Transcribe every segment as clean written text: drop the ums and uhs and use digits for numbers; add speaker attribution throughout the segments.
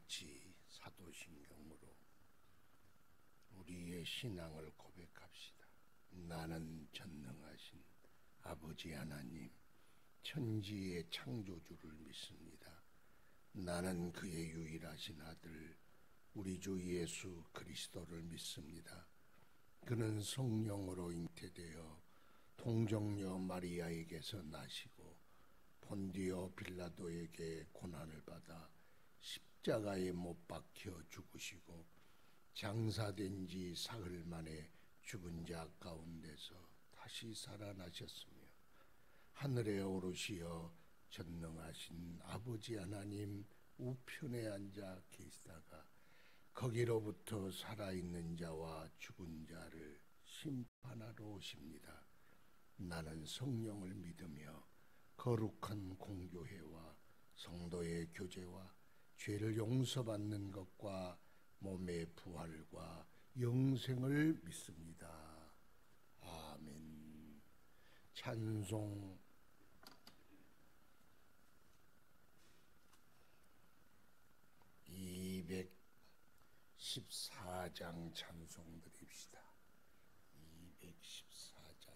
Speaker 1: 같이 사도신경으로 우리의 신앙을 고백합시다. 나는 전능하신 아버지 하나님, 천지의 창조주를 믿습니다. 나는 그의 유일하신 아들 우리 주 예수 그리스도를 믿습니다. 그는 성령으로 잉태되어 동정녀 마리아에게서 나시고 본디오 빌라도에게 고난을 받아 십자가에 못 박혀 죽으시고 장사된 지 사흘 만에 죽은 자 가운데서 다시 살아나셨으며 하늘에 오르시어 전능하신 아버지 하나님 우편에 앉아 계시다가 거기로부터 살아있는 자와 죽은 자를 심판하러 오십니다. 나는 성령을 믿으며 거룩한 공교회와 성도의 교제와 죄를 용서받는 것과 몸의 부활과 영생을 믿습니다. 아멘. 찬송 214장 찬송 드립시다. 214장.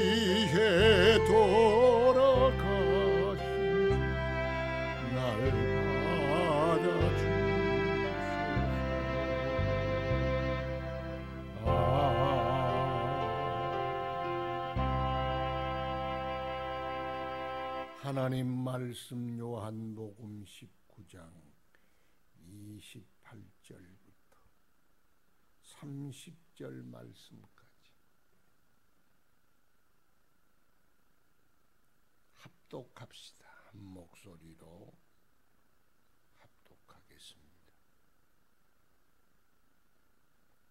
Speaker 2: 날 위해 돌아가
Speaker 1: 하나님 말씀 요한복음 19장 28절부터 30절 말씀까지 합독합시다. 한 목소리로 합독하겠습니다.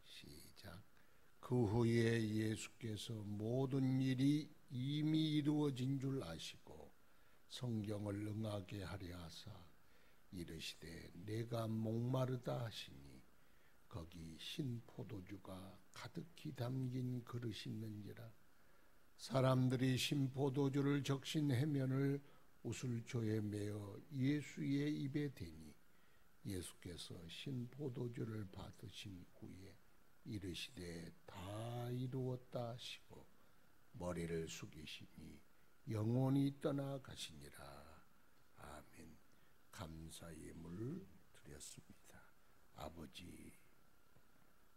Speaker 1: 시작. 그 후에 예수께서 모든 일이 이미 이루어진 줄 아시고 성경을 응하게 하려 하사 이르시되 내가 목마르다 하시니 거기 신 포도주가 가득히 담긴 그릇이 있는지라. 사람들이 신 포도주를 적신 해면을 우슬초에 메어 예수의 입에 대니 예수께서 신 포도주를 받으신 후에 이르시되 다 이루었다 하시고 머리를 숙이시니 영원히 떠나가시니라. 아멘. 감사의 물 드렸습니다. 아버지,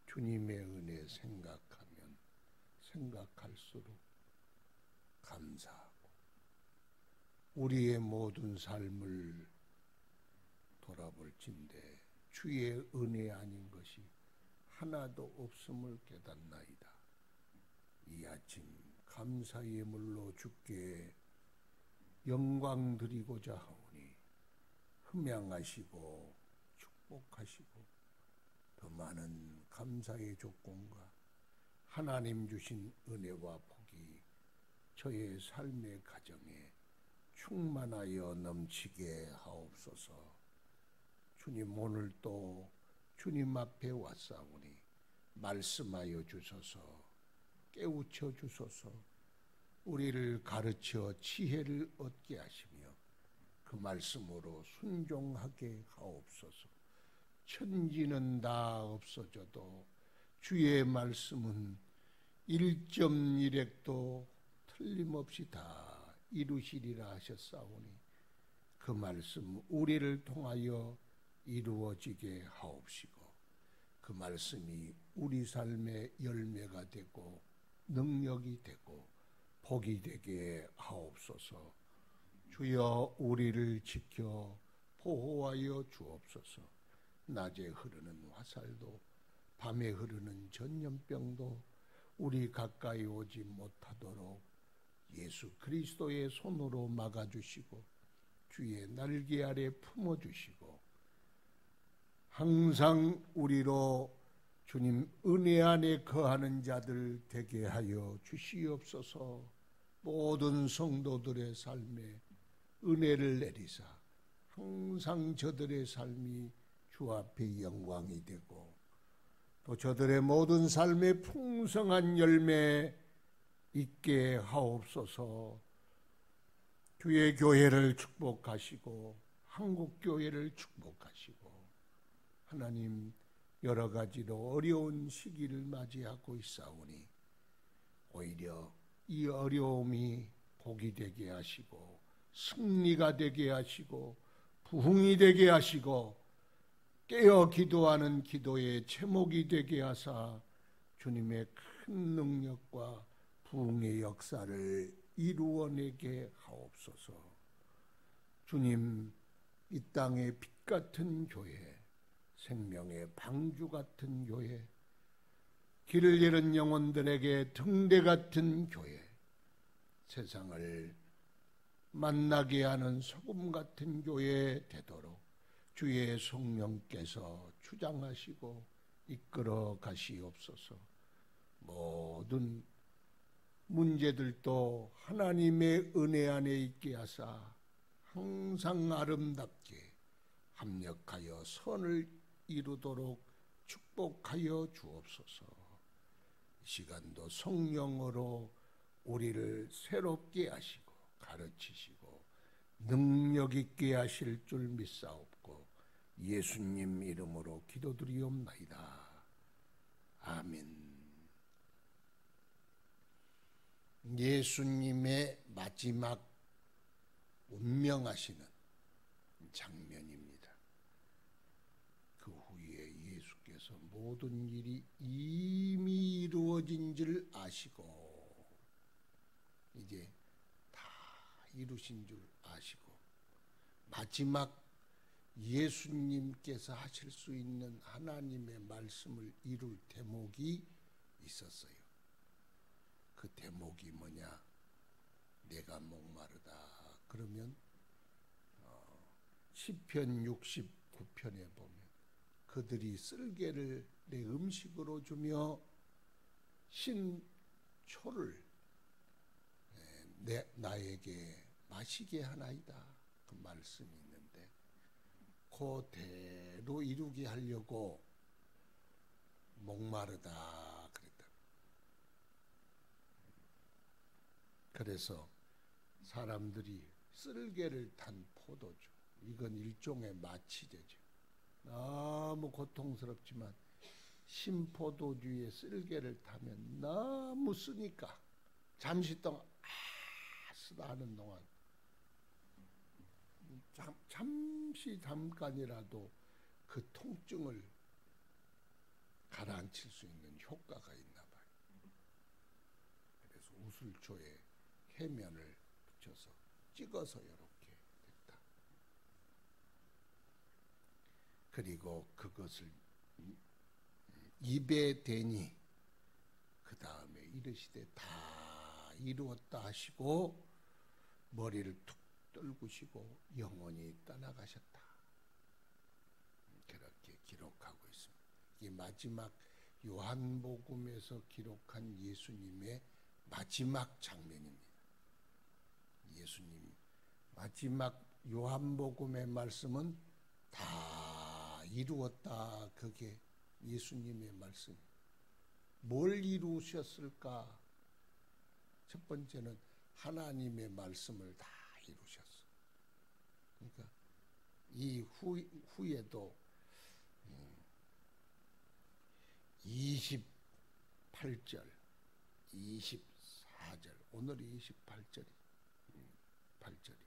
Speaker 1: 주님의 은혜 생각하면 생각할수록 감사하고 우리의 모든 삶을 돌아볼진대 주의 은혜 아닌 것이 하나도 없음을 깨닫나이다. 이 아침 감사의 물로 주께 영광 드리고자 하오니 흠양하시고 축복하시고 더 많은 감사의 조건과 하나님 주신 은혜와 복이 저의 삶의 가정에 충만하여 넘치게 하옵소서. 주님, 오늘 또 주님 앞에 왔사오니 말씀하여 주소서. 깨우쳐 주소서. 우리를 가르쳐 지혜를 얻게 하시며 그 말씀으로 순종하게 하옵소서. 천지는 다 없어져도 주의 말씀은 1.1획도 틀림없이 다 이루시리라 하셨사오니 그 말씀 우리를 통하여 이루어지게 하옵시고 그 말씀이 우리 삶의 열매가 되고 능력이 되고 복이 되게 하옵소서. 주여 우리를 지켜 보호하여 주옵소서. 낮에 흐르는 화살도 밤에 흐르는 전염병도 우리 가까이 오지 못하도록 예수 그리스도의 손으로 막아주시고 주의 날개 아래 품어주시고 항상 우리로 주님 은혜 안에 거하는 자들 되게 하여 주시옵소서. 모든 성도들의 삶에 은혜를 내리사 항상 저들의 삶이 주 앞에 영광이 되고 또 저들의 모든 삶에 풍성한 열매 있게 하옵소서. 주의 교회를 축복하시고 한국교회를 축복하시고 하나님 여러 가지로 어려운 시기를 맞이하고 있사오니 오히려 이 어려움이 복이 되게 하시고 승리가 되게 하시고 부흥이 되게 하시고 깨어 기도하는 기도의 제목이 되게 하사 주님의 큰 능력과 부흥의 역사를 이루어내게 하옵소서. 주님, 이 땅의 빛 같은 교회, 생명의 방주 같은 교회, 길을 잃은 영혼들에게 등대 같은 교회, 세상을 만나게 하는 소금 같은 교회 되도록 주의 성령께서 주장하시고 이끌어 가시옵소서. 모든 문제들도 하나님의 은혜 안에 있게 하사 항상 아름답게 합력하여 선을 이루도록 축복하여 주옵소서. 이 시간도 성령으로 우리를 새롭게 하시고 가르치시고 능력 있게 하실 줄 믿사옵고 예수님 이름으로 기도드리옵나이다. 아멘. 예수님의 마지막 운명하시는 장면입니다. 그 후에 예수께서 모든 일이 이미 이루어진 줄 아시고 이제 다 이루신 줄 아시고 마지막 예수님께서 하실 수 있는 하나님의 말씀을 이룰 대목이 있었어요. 그 대목이 뭐냐? 내가 목마르다. 그러면 시편 69편에 보면 그들이 쓸개를 내 음식으로 주며 신초를 나에게 마시게 하나이다. 그 말씀이 있는데 그대로 이루게 하려고 목마르다 그랬다. 그래서 사람들이 쓸개를 탄 포도주, 이건 일종의 마취제죠. 너무 고통스럽지만 신포도주에 쓸개를 타면 너무 쓰니까 잠시 동안 쓰다 하는 동안 잠깐이라도 그 통증을 가라앉힐 수 있는 효과가 있나 봐요. 그래서 우슬초에 해면을 붙여서 찍어서 이렇게 됐다. 그리고 그것을 입에 대니 그 다음에 이르시되 다 이루었다 하시고 머리를 툭 떨구시고 영원히 떠나가셨다. 그렇게 기록하고 있습니다. 이 마지막 요한복음에서 기록한 예수님의 마지막 장면입니다. 예수님 마지막 요한복음의 말씀은 다 이루었다. 그게 예수님의 말씀. 뭘 이루셨을까? 첫 번째는 하나님의 말씀을 다 이루셨어. 그러니까 이 후에도 28절, 24절, 오늘이 28절이 8절이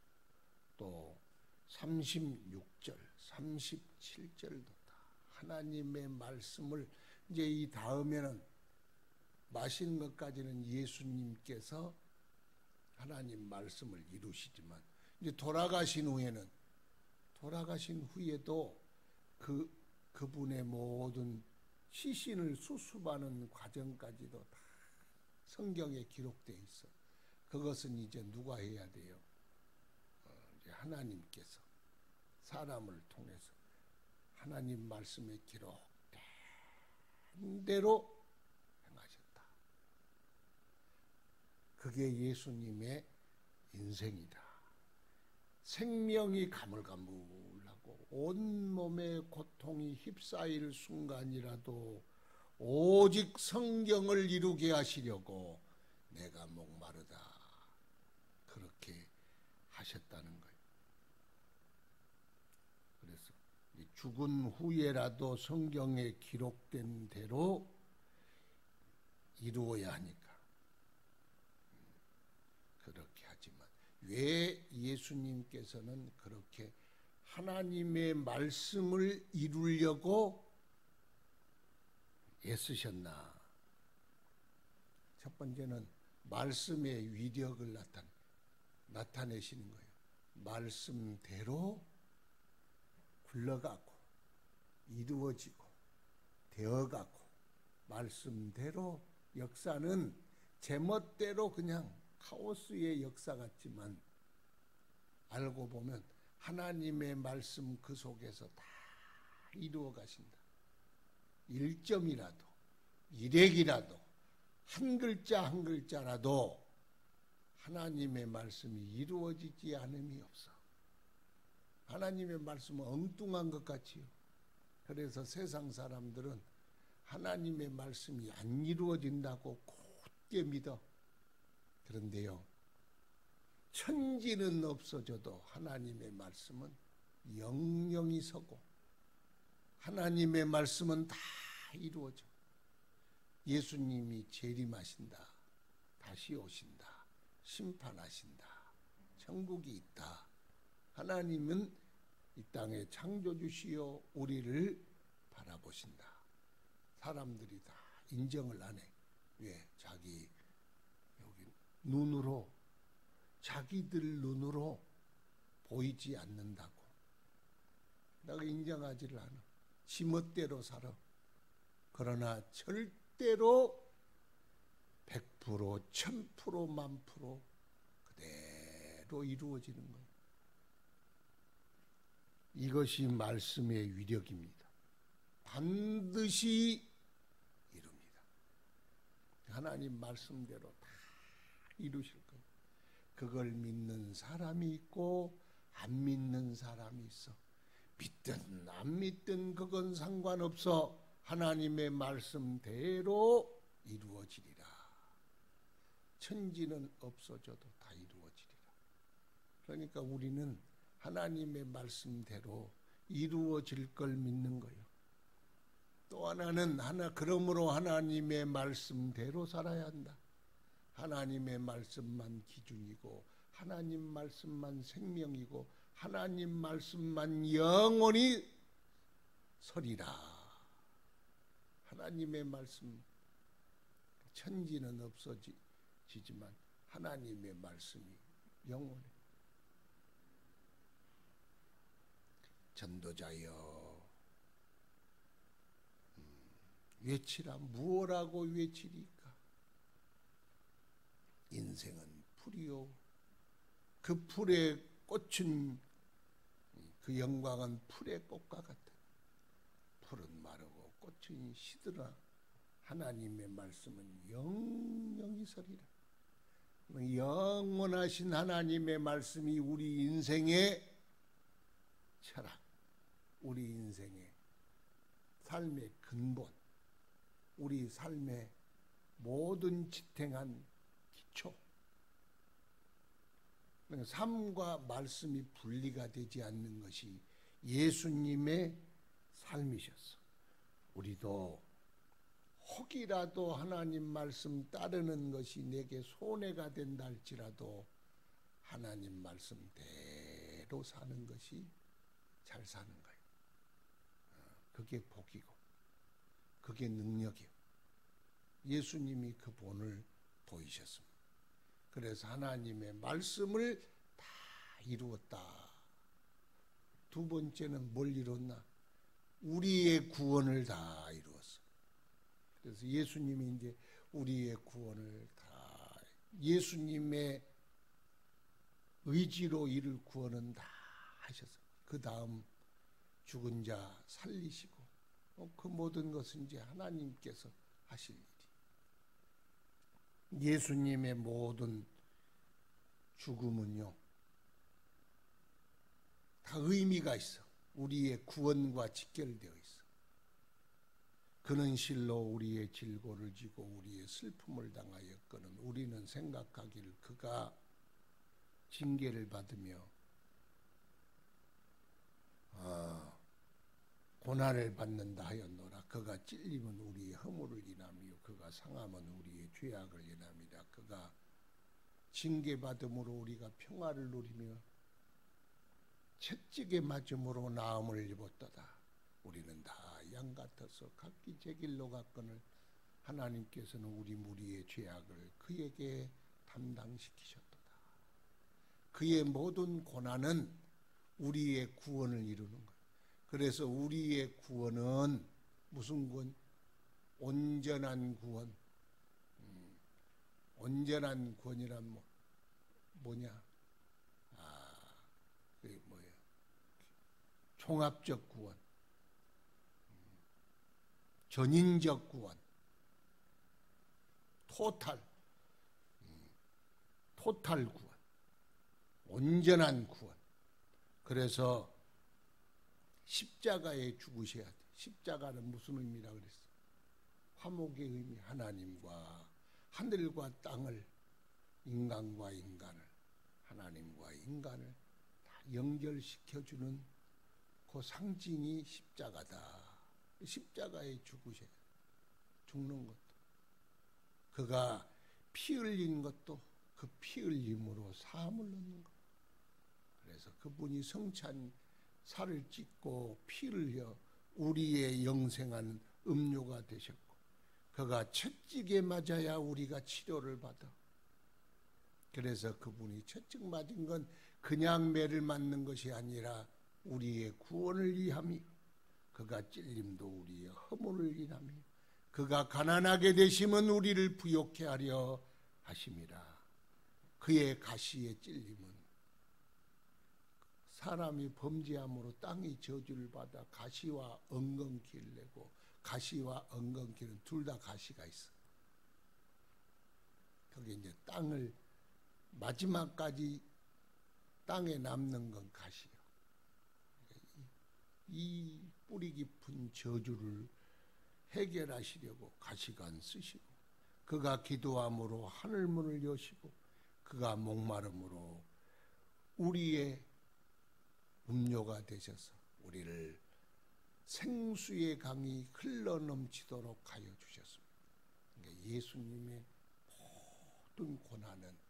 Speaker 1: 또 36절, 37절도 다 하나님의 말씀을 이제 이 다음에는 마시는 것까지는 예수님께서 하나님 말씀을 이루시지만 이제 돌아가신 후에도 그분의 모든 시신을 수습하는 과정까지도 다 성경에 기록되어 있어. 그것은 이제 누가 해야 돼요? 이제 하나님께서 사람을 통해서 하나님 말씀에 기록된 대로 행하셨다. 그게 예수님의 인생이다. 생명이 가물가물하고 온몸에 고통이 휩싸일 순간이라도 오직 성경을 이루게 하시려고 내가 목마르다 그렇게 하셨다는 거예요. 그래서 죽은 후에라도 성경에 기록된 대로 이루어야 하니까 그렇게 하지만 왜 예수님께서는 그렇게 하나님의 말씀을 이루려고 애쓰셨나? 첫 번째는 말씀의 위력을 나타내시는 거예요. 말씀대로 굴러가고 이루어지고 되어가고 말씀대로 역사는 제멋대로 그냥 카오스의 역사 같지만 알고 보면 하나님의 말씀 그 속에서 다 이루어 가신다. 1점이라도 1액이라도 한 글자 한 글자라도 하나님의 말씀이 이루어지지 않음이 없어. 하나님의 말씀은 엉뚱한 것 같지요. 그래서 세상 사람들은 하나님의 말씀이 안 이루어진다고 굳게 믿어. 그런데요, 천지는 없어져도 하나님의 말씀은 영영이 서고 하나님의 말씀은 다 이루어져. 예수님이 재림하신다. 다시 오신다. 심판하신다. 천국이 있다. 하나님은 이 땅의 창조주시요 우리를 바라보신다. 사람들이 다 인정을 안 해. 왜? 자기 여기 눈으로 자기들 눈으로 보이지 않는다고. 내가 인정하지를 않아. 지멋대로 살아. 그러나 절대로 100%, 1000%, 10,000% 그대로 이루어지는 거예요. 이것이 말씀의 위력입니다. 반드시 이룹니다. 하나님 말씀대로 다 이루실 거예요. 그걸 믿는 사람이 있고 안 믿는 사람이 있어. 믿든 안 믿든 그건 상관없어. 하나님의 말씀대로 이루어지리라. 천지는 없어져도 다 이루어지리라. 그러니까 우리는 하나님의 말씀대로 이루어질 걸 믿는 거예요. 또 하나는 그러므로 하나님의 말씀대로 살아야 한다. 하나님의 말씀만 기준이고 하나님 말씀만 생명이고 하나님 말씀만 영원히 서리라. 하나님의 말씀, 천지는 없어지지만 하나님의 말씀이 영원해. 전도자여 외치라. 무엇라고 외치리까? 인생은 풀이요. 그 풀에 꽃은 그 영광은 풀의 꽃과 같다. 풀은 마르고 꽃은 시들어 하나님의 말씀은 영영이 서리라. 영원하신 하나님의 말씀이 우리 인생의 철학, 우리 인생의 삶의 근본, 우리 삶의 모든 지탱한 기초. 삶과 말씀이 분리가 되지 않는 것이 예수님의 삶이셨어. 우리도 혹이라도 하나님 말씀 따르는 것이 내게 손해가 된다 할지라도 하나님 말씀대로 사는 것이 잘 사는 거예요. 그게 복이고 그게 능력이요. 예수님이 그 본을 보이셨습니다. 그래서 하나님의 말씀을 다 이루었다. 두 번째는 뭘 이뤘나? 우리의 구원을 다 이루었어. 그래서 예수님이 이제 우리의 구원을 다, 예수님의 의지로 이룰 구원은 다 하셨어. 그 다음 죽은 자 살리시고 그 모든 것은 이제 하나님께서 하실 일이. 예수님의 모든 죽음은요 다 의미가 있어. 우리의 구원과 직결되어 있어. 그는 실로 우리의 질고를 지고 우리의 슬픔을 당하였거늘 우리는 생각하기를 그가 징계를 받으며 고난을 받는다 하였노라. 그가 찔림은 우리의 허물을 인하며 그가 상함은 우리의 죄악을 인함이라. 그가 징계받음으로 우리가 평화를 누리며 채찍에 맞음으로 나음을 입었도다. 우리는 다 양 같아서 각기 제 길로 갔거늘 하나님께서는 우리 무리의 죄악을 그에게 담당시키셨도다. 그의 모든 고난은 우리의 구원을 이루는 거예요. 그래서 우리의 구원은 무슨 구원? 온전한 구원. 온전한 구원이란 뭐냐? 그게 뭐예요? 종합적 구원. 전인적 구원. 토탈 구원. 온전한 구원. 그래서 십자가에 죽으셔야 돼. 십자가는 무슨 의미라 그랬어? 화목의 의미. 하나님과 하늘과 땅을, 인간과 인간을, 하나님과 인간을 다 연결시켜주는 그 상징이 십자가다. 십자가에 죽으셔야 돼. 죽는 것도. 그가 피 흘린 것도 그 피 흘림으로 사함을 얻는 것. 그래서 그분이 성찬 살을 찢고 피 흘려 우리의 영생한 음료가 되셨고 그가 채찍에 맞아야 우리가 치료를 받아. 그래서 그분이 채찍 맞은 건 그냥 매를 맞는 것이 아니라 우리의 구원을 위함이요, 그가 찔림도 우리의 허물을 인함이요, 그가 가난하게 되심은 우리를 부욕해 하려 하심이라. 그의 가시의 찔림은 사람이 범죄함으로 땅이 저주를 받아 가시와 엉겅퀴를 내고, 가시와 엉겅퀴는 둘 다 가시가 있어. 거기 이제 땅을 마지막까지 땅에 남는 건 가시요. 이 뿌리 깊은 저주를 해결하시려고 가시관 쓰시고, 그가 기도함으로 하늘문을 여시고, 그가 목마름으로 우리의 음료가 되셔서 우리를 생수의 강이 흘러넘치도록 하여 주셨습니다. 그러니까 예수님의 모든 고난은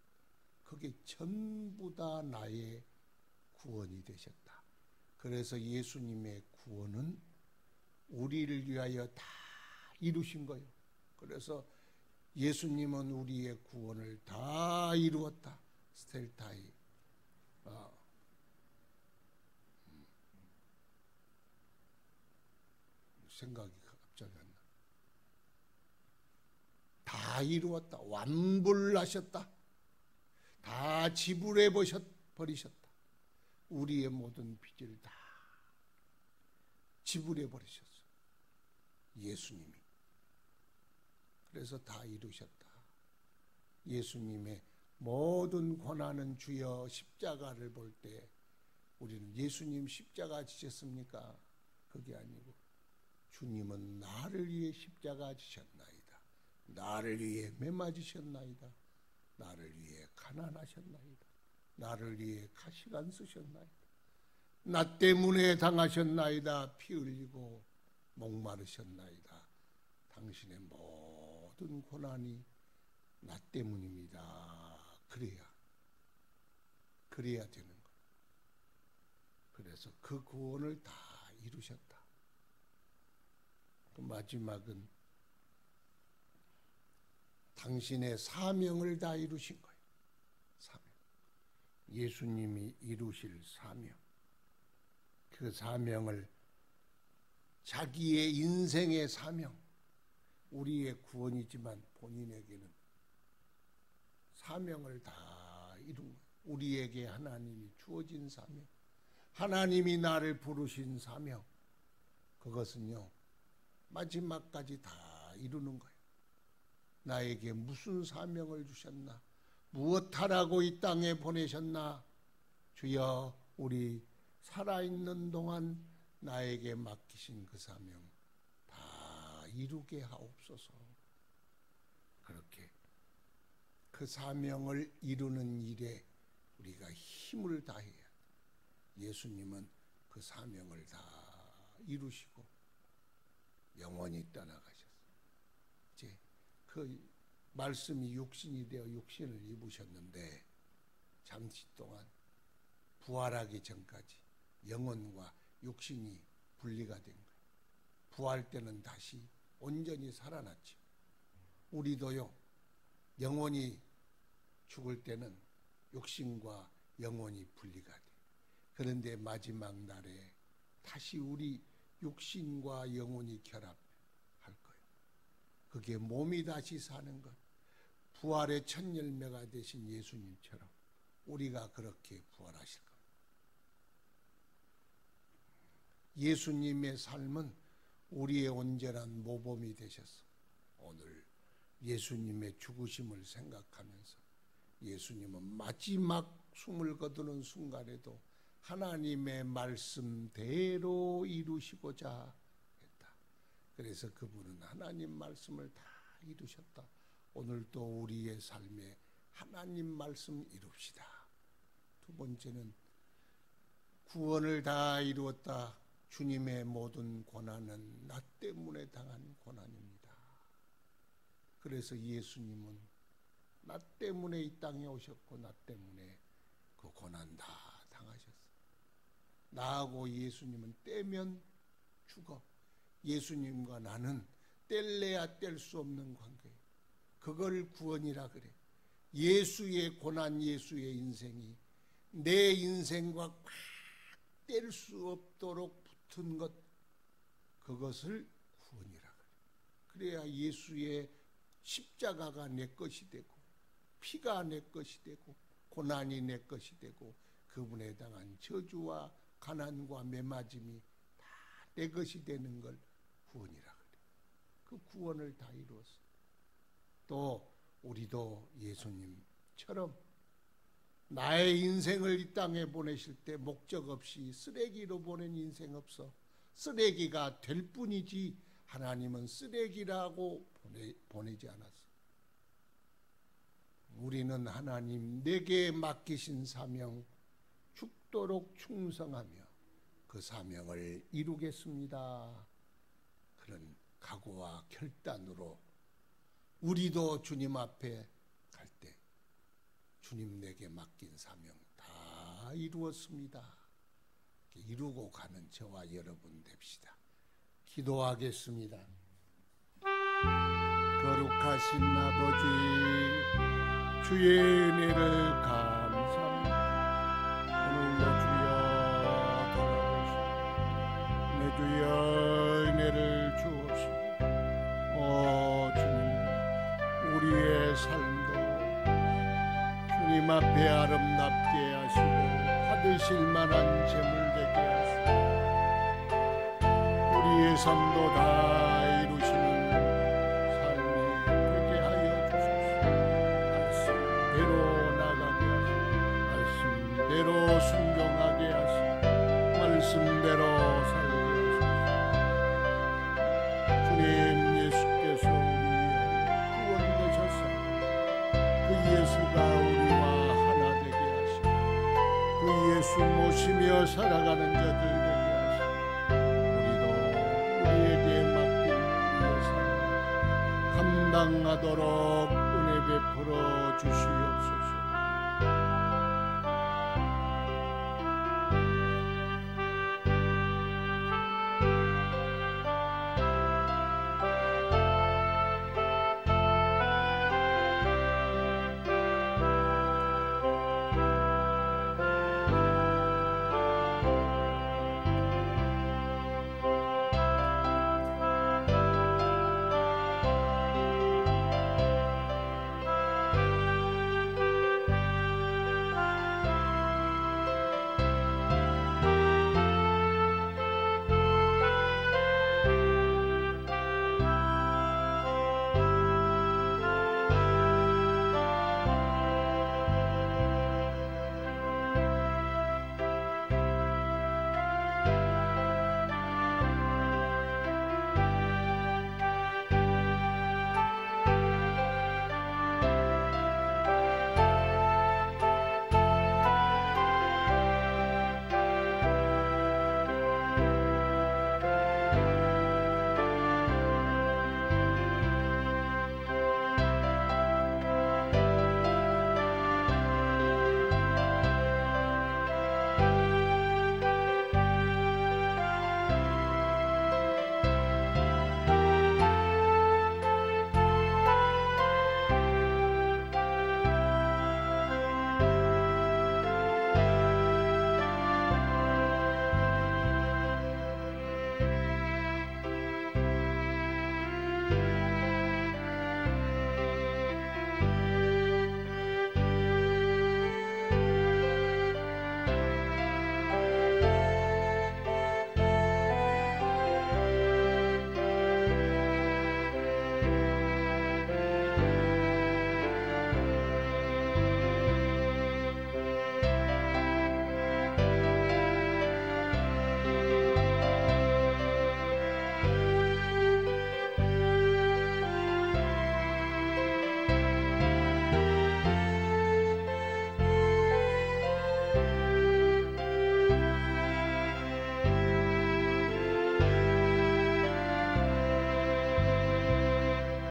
Speaker 1: 그게 전부 다 나의 구원이 되셨다. 그래서 예수님의 구원은 우리를 위하여 다 이루신 거예요. 그래서 예수님은 우리의 구원을 다 이루었다. 스텔타이 생각이 갑자기 안 나. 다 이루었다. 완불하셨다. 다 지불해 버리셨다. 우리의 모든 빚을 다 지불해 버리셨어, 예수님이. 그래서 다 이루셨다. 예수님의 모든 고난은 주여 십자가를 볼 때 우리는 예수님 십자가 지셨습니까? 그게 아니고 주님은 나를 위해 십자가 지셨나이다. 나를 위해 매맞으셨나이다. 나를 위해 가난하셨나이다. 나를 위해 가시관 쓰셨나이다. 나 때문에 당하셨나이다. 피 흘리고 목마르셨나이다. 당신의 모든 고난이 나 때문입니다. 그래야 되는 거예요. 그래서 그 구원을 다 이루셨다. 그 마지막은 당신의 사명을 다 이루신 거예요. 사명. 예수님이 이루실 사명. 그 사명을 자기의 인생의 사명, 우리의 구원이지만 본인에게는 사명을 다 이룬 거예요. 우리에게 하나님이 주어진 사명, 하나님이 나를 부르신 사명, 그것은요 마지막까지 다 이루는 거예요. 나에게 무슨 사명을 주셨나? 무엇하라고 이 땅에 보내셨나? 주여, 우리 살아있는 동안 나에게 맡기신 그 사명 다 이루게 하옵소서. 그렇게 그 사명을 이루는 일에 우리가 힘을 다해야 돼. 예수님은 그 사명을 다 이루시고 영원히 떠나가셨어요. 이제 그 말씀이 육신이 되어 육신을 입으셨는데 잠시 동안 부활하기 전까지 영혼과 육신이 분리가 된 거예요. 부활 때는 다시 온전히 살아났죠. 우리도요, 영혼이 죽을 때는 육신과 영혼이 분리가 돼. 그런데 마지막 날에 다시 우리 육신과 영혼이 결합할 거예요. 그게 몸이 다시 사는 것. 부활의 첫 열매가 되신 예수님처럼 우리가 그렇게 부활하실 겁니다. 예수님의 삶은 우리의 온전한 모범이 되셔서 오늘 예수님의 죽으심을 생각하면서 예수님은 마지막 숨을 거두는 순간에도 하나님의 말씀대로 이루시고자 했다. 그래서 그분은 하나님 말씀을 다 이루셨다. 오늘도 우리의 삶에 하나님 말씀 이룹시다. 두 번째는 구원을 다 이루었다. 주님의 모든 고난은 나 때문에 당한 고난입니다. 그래서 예수님은 나 때문에 이 땅에 오셨고 나 때문에 그 고난 다 당하셨어요. 나하고 예수님은 떼면 죽어. 예수님과 나는 뗄래야 뗄 수 없는 관계예요. 그걸 구원이라 그래. 예수의 고난, 예수의 인생이 내 인생과 꽉 뗄 수 없도록 붙은 것, 그것을 구원이라 그래요. 그래야 예수의 십자가가 내 것이 되고, 피가 내 것이 되고, 고난이 내 것이 되고, 그분에 당한 저주와 가난과 매맞음이 다 내 것이 되는 걸 구원이라 그래요. 그 구원을 다 이루었어요. 또 우리도 예수님처럼 나의 인생을 이 땅에 보내실 때 목적 없이 쓰레기로 보낸 인생 없어. 쓰레기가 될 뿐이지 하나님은 쓰레기라고 보내지 않았어. 우리는 하나님 내게 맡기신 사명 죽도록 충성하며 그 사명을 이루겠습니다. 그런 각오와 결단으로 우리도 주님 앞에 갈 때 주님 내게 맡긴 사명 다 이루었습니다. 이루고 가는 저와 여러분 됩시다. 기도하겠습니다. 거룩하신 아버지, 주의 은혜를 감사합니다. 오늘도 주여 돌아보시고 내 주여 은혜를 주옵시고, 주님, 우리의 삶도 주님 앞에 아름답게 하시고 받으실 만한 재물 되게 하시고 우리의 삶도 다 이루시는 삶이 되게 하여 주소서. 말씀대로 나가게 하시고 말씀대로 순종하게 하시고 말씀대로 살게 하소서. 주님, 예수께서 우리의 구원 되셨사오니 그 예수가 우리와 하나 되게 하시고 그 예수 모시며 살아가는 자들 되게 하시고 우리도 우리에게 맡긴 우리의 삶을 감당하도록